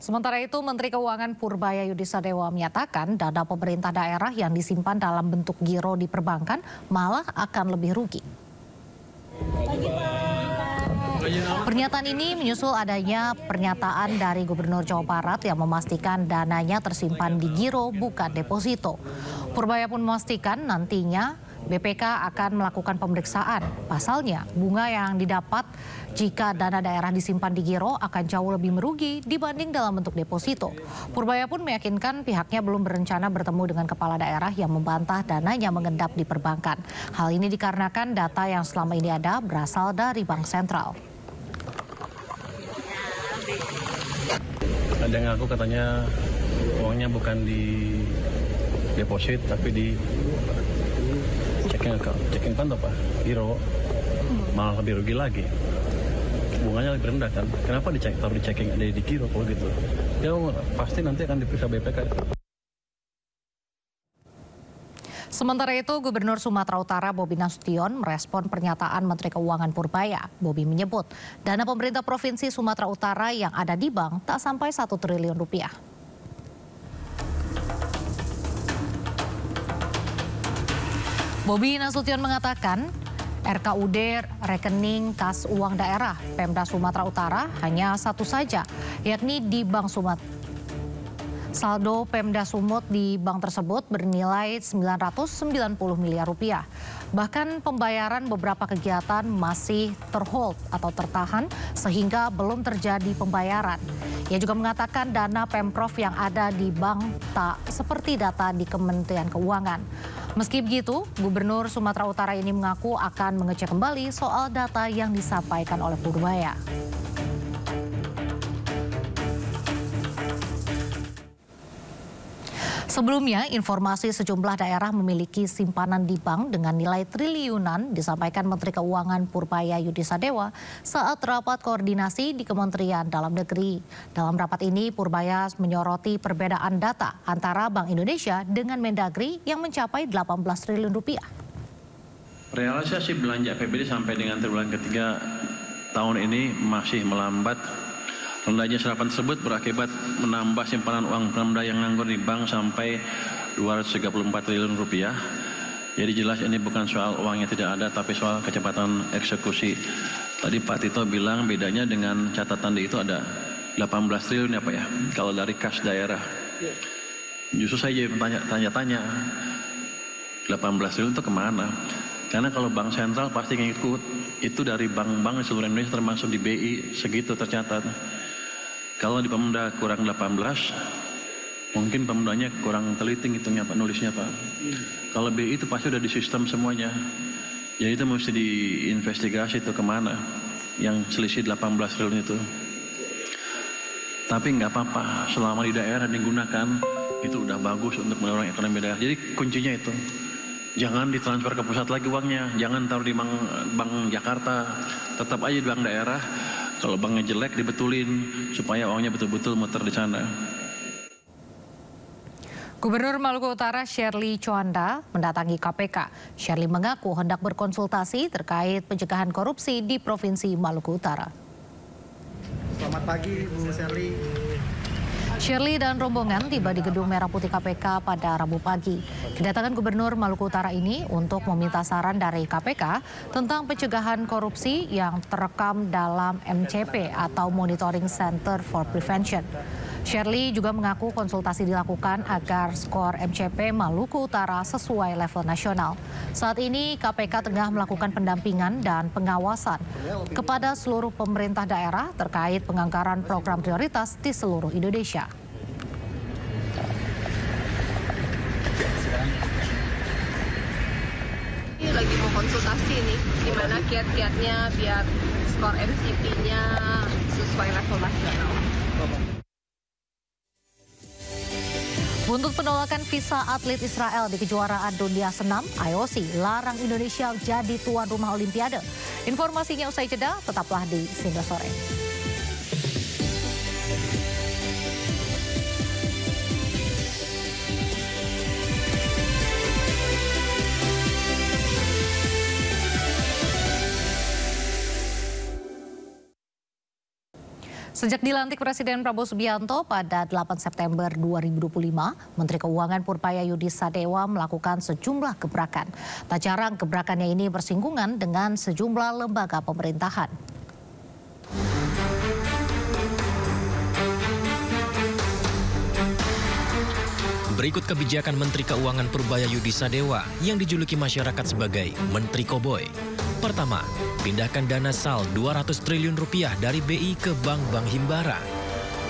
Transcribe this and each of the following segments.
Sementara itu, Menteri Keuangan Purbaya Yudisadewa menyatakan dana pemerintah daerah yang disimpan dalam bentuk giro di perbankan malah akan lebih rugi. Pernyataan ini menyusul adanya pernyataan dari Gubernur Jawa Barat yang memastikan dananya tersimpan di giro bukan deposito. Purbaya pun memastikan nantinya BPK akan melakukan pemeriksaan. Pasalnya, bunga yang didapat jika dana daerah disimpan di giro akan jauh lebih merugi dibanding dalam bentuk deposito. Purbaya pun meyakinkan pihaknya belum berencana bertemu dengan kepala daerah yang membantah dananya mengendap di perbankan. Hal ini dikarenakan data yang selama ini ada berasal dari Bank Sentral. Ada yang ngaku katanya uangnya bukan di deposit tapi di checking account apa? Giro. Malah lebih rugi lagi. Bunganya lebih rendah kan? Kenapa taruh di checking ada di giro kalau gitu? Ya pasti nanti akan diperiksa BPK. Sementara itu, Gubernur Sumatera Utara Bobi Nasution merespon pernyataan Menteri Keuangan Purbaya. Bobi menyebut dana pemerintah Provinsi Sumatera Utara yang ada di bank tak sampai 1 triliun rupiah. Bobi Nasution mengatakan RKUD rekening kas uang daerah Pemda Sumatera Utara hanya satu saja, yakni di Bank Sumatera. Saldo Pemda Sumut di bank tersebut bernilai 990 miliar rupiah. Bahkan pembayaran beberapa kegiatan masih terhold atau tertahan sehingga belum terjadi pembayaran. Ia juga mengatakan dana Pemprov yang ada di bank tak seperti data di Kementerian Keuangan. Meski begitu, Gubernur Sumatera Utara ini mengaku akan mengecek kembali soal data yang disampaikan oleh Purbaya. Sebelumnya, informasi sejumlah daerah memiliki simpanan di bank dengan nilai triliunan disampaikan Menteri Keuangan Purbaya Yudisadewa saat rapat koordinasi di Kementerian Dalam Negeri. Dalam rapat ini, Purbaya menyoroti perbedaan data antara Bank Indonesia dengan Mendagri yang mencapai 18 triliun rupiah. Realisasi belanja APBD sampai dengan triwulan ketiga tahun ini masih melambat. Rendahnya serapan tersebut berakibat menambah simpanan uang Pemda yang nganggur di bank sampai 234 triliun rupiah. Jadi jelas ini bukan soal uangnya tidak ada, tapi soal kecepatan eksekusi. Tadi Pak Tito bilang bedanya dengan catatan di itu ada 18 triliun ya Pak ya, kalau dari kas daerah. Justru saya jadi tanya-tanya, 18 triliun itu kemana? Karena kalau Bank Sentral pasti ngikut, itu dari bank-bank di seluruh Indonesia termasuk di BI, segitu tercatat. Kalau di Pemda kurang 18, mungkin Pemdanya kurang teliti ngitungnya Pak, nulisnya Pak. Kalau BI itu pasti udah di sistem semuanya. Jadi itu mesti diinvestigasi itu kemana yang selisih 18 triliun itu. Tapi nggak apa-apa, selama di daerah digunakan, itu udah bagus untuk mendorong ekonomi daerah. Jadi kuncinya itu. Jangan ditransfer ke pusat lagi uangnya, jangan taruh di bank Jakarta, tetap aja di bank daerah. Kalau banknya jelek dibetulin supaya uangnya betul-betul muter di sana. Gubernur Maluku Utara Shirley Chuanda mendatangi KPK. Shirley mengaku hendak berkonsultasi terkait pencegahan korupsi di Provinsi Maluku Utara. Selamat pagi Bu Shirley. Shirley dan rombongan tiba di Gedung Merah Putih KPK pada Rabu pagi. Kedatangan Gubernur Maluku Utara ini untuk meminta saran dari KPK tentang pencegahan korupsi yang terekam dalam MCP atau Monitoring Center for Prevention. Shirley juga mengaku konsultasi dilakukan agar skor MCP Maluku Utara sesuai level nasional. Saat ini KPK tengah melakukan pendampingan dan pengawasan kepada seluruh pemerintah daerah terkait penganggaran program prioritas di seluruh Indonesia. Ini lagi mau konsultasi nih, gimana kiat-kiatnya biar skor MCP-nya sesuai level nasional. Buntut penolakan visa atlet Israel di kejuaraan dunia senam, IOC larang Indonesia jadi tuan rumah Olimpiade. Informasinya usai jeda, tetaplah di Sinda Sore. Sejak dilantik Presiden Prabowo Subianto pada 8 September 2025, Menteri Keuangan Purbaya Yudisadewa melakukan sejumlah gebrakan. Tak jarang gebrakannya ini bersinggungan dengan sejumlah lembaga pemerintahan. Berikut kebijakan Menteri Keuangan Purbaya Yudisadewa yang dijuluki masyarakat sebagai Menteri Koboi. Pertama, pindahkan dana SAL 200 triliun rupiah dari BI ke bank-bank himbara.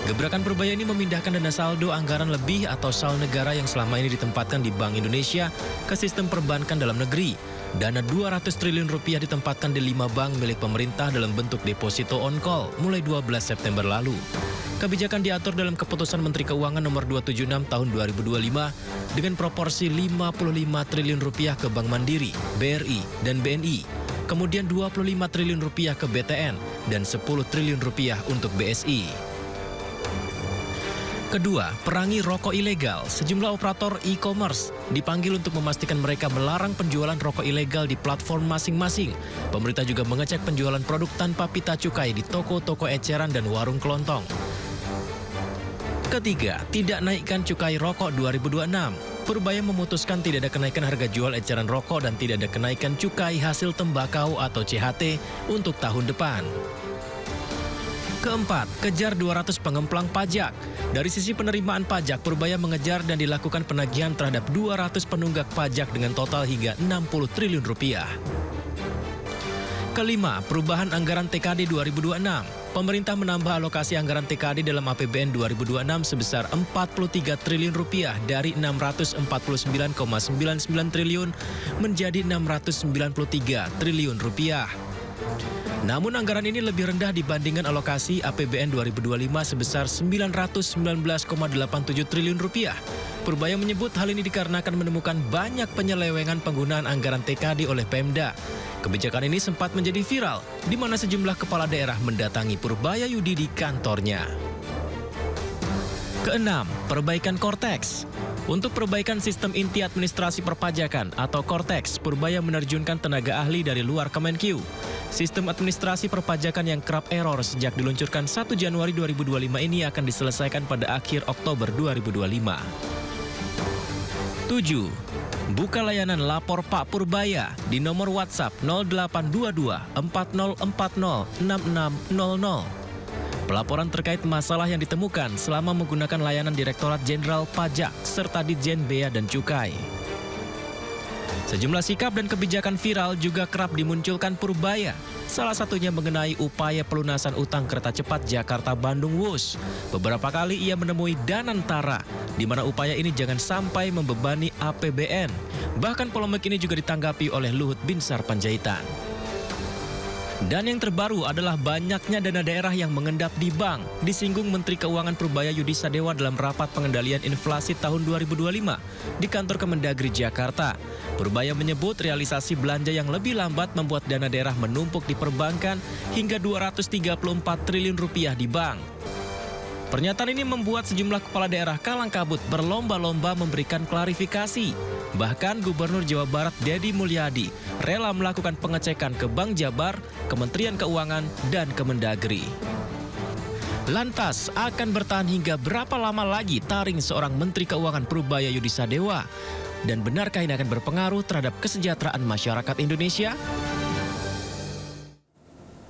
Gebrakan Purbaya ini memindahkan dana saldo anggaran lebih atau SAL negara yang selama ini ditempatkan di Bank Indonesia ke sistem perbankan dalam negeri. Dana 200 triliun rupiah ditempatkan di 5 bank milik pemerintah dalam bentuk deposito on call mulai 12 September lalu. Kebijakan diatur dalam Keputusan Menteri Keuangan nomor 276 tahun 2025 dengan proporsi 55 triliun rupiah ke Bank Mandiri, BRI, dan BNI. Kemudian 25 triliun rupiah ke BTN dan 10 triliun rupiah untuk BSI. Kedua, perangi rokok ilegal. Sejumlah operator e-commerce dipanggil untuk memastikan mereka melarang penjualan rokok ilegal di platform masing-masing. Pemerintah juga mengecek penjualan produk tanpa pita cukai di toko-toko eceran dan warung kelontong. Ketiga, tidak naikkan cukai rokok 2026. Purbaya memutuskan tidak ada kenaikan harga jual eceran rokok dan tidak ada kenaikan cukai hasil tembakau atau CHT untuk tahun depan. Keempat, kejar 200 pengemplang pajak. Dari sisi penerimaan pajak, Purbaya mengejar dan dilakukan penagihan terhadap 200 penunggak pajak dengan total hingga 60 triliun rupiah. Kelima, perubahan anggaran TKD 2026. Pemerintah menambah alokasi anggaran TKD dalam APBN 2026 sebesar 43 triliun rupiah dari 649,99 triliun menjadi 693 triliun rupiah. Namun anggaran ini lebih rendah dibandingkan alokasi APBN 2025 sebesar 919,87 triliun rupiah. Purbaya menyebut hal ini dikarenakan menemukan banyak penyelewengan penggunaan anggaran TKD oleh Pemda. Kebijakan ini sempat menjadi viral, di mana sejumlah kepala daerah mendatangi Purbaya Yudi di kantornya. Keenam, perbaikan Kortex. Untuk perbaikan sistem inti administrasi perpajakan atau Kortex, Purbaya menerjunkan tenaga ahli dari luar Kemenq. Sistem administrasi perpajakan yang kerap error sejak diluncurkan 1 Januari 2025 ini akan diselesaikan pada akhir Oktober 2025. 7. Buka layanan Lapor Pak Purbaya di nomor WhatsApp 0822 4040 6600. Pelaporan terkait masalah yang ditemukan selama menggunakan layanan Direktorat Jenderal Pajak serta Ditjen Bea dan Cukai. Sejumlah sikap dan kebijakan viral juga kerap dimunculkan Purbaya. Salah satunya mengenai upaya pelunasan utang kereta cepat Jakarta-Bandung Wus. Beberapa kali ia menemui Danantara, di mana upaya ini jangan sampai membebani APBN. Bahkan polemik ini juga ditanggapi oleh Luhut Binsar Panjaitan. Dan yang terbaru adalah banyaknya dana daerah yang mengendap di bank. Disinggung Menteri Keuangan Purbaya Yudisadewa dalam rapat pengendalian inflasi tahun 2025 di kantor Kemendagri Jakarta. Purbaya menyebut realisasi belanja yang lebih lambat membuat dana daerah menumpuk di perbankan hingga 234 triliun rupiah di bank. Pernyataan ini membuat sejumlah kepala daerah kalang kabut berlomba-lomba memberikan klarifikasi. Bahkan Gubernur Jawa Barat Deddy Mulyadi rela melakukan pengecekan ke Bank Jabar, Kementerian Keuangan, dan Kemendagri. Lantas, akan bertahan hingga berapa lama lagi taring seorang Menteri Keuangan Purbaya Yudisadewa? Dan benarkah ini akan berpengaruh terhadap kesejahteraan masyarakat Indonesia?